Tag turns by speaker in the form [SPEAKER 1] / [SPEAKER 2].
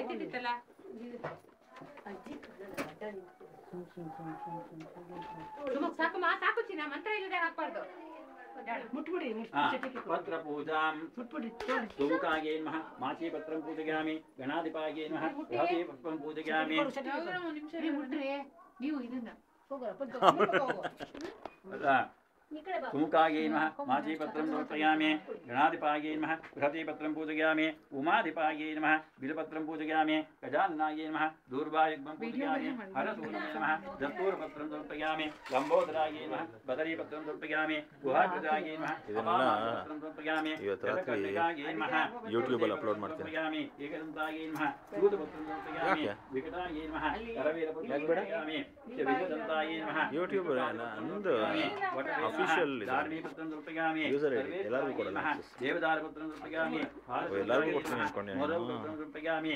[SPEAKER 1] ಎತ್ತಿತ್ತಲ್ಲ ಸಾಕು ಸಾಕು ಚಿನ್ನ ಮಂತ್ರ ಇಲ್ಲದೆ ಹಾಕ್ಬಾರ್ದು
[SPEAKER 2] पत्र पूजा सूकागे नमः माची पत्रं पूजयामि गणाधिपागे नमः गृहपति पुष्पं पूजयामि सूकागे नमः माची पत्रं समर्पयामि गणाधिपागे नमः बृहति पत्रं पूजयामि उमाधिपागे नमः बिलपत्रं पूजयामि गजाननाय नमः दूर्वायुग्मं पूजयामि हरसूर्ये नमः दत्तूरपत्रं समर्पयामि लंबोदराय नमः बदरीपत्रं समर्पयामि गुहाग्रजाय नमः पत्रं समर्पयामि जलकर्णिकाय नमः
[SPEAKER 3] यूट्यूब ಅಲ್ಲಿ ಅಪ್ಲೋಡ್ ಮಾಡ್ತೀನಿ
[SPEAKER 2] एकदन्ताय नमः सूदपत्रं समर्पयामि विकटाय नमः करवीरपत्रं समर्पयामि विजयदन्ताय नमः
[SPEAKER 3] यूट्यूब ನಂದು ಅಫಿಷಿಯಲ್
[SPEAKER 2] धार्मीपत्रं समर्पयामि
[SPEAKER 3] ಯೂಸರ್ ಐಡಿ ಎಲ್ಲರಿಗೂ ಕೊಡಲ್ಲ
[SPEAKER 2] देवदारपत्रं समर्पयामि
[SPEAKER 3] ಎಲ್ಲರಿಗೂ ಕೊಡ್ತೀನಿ ಅನ್ಕೊಂಡೆ
[SPEAKER 2] मोदकपत्रं समर्पयामि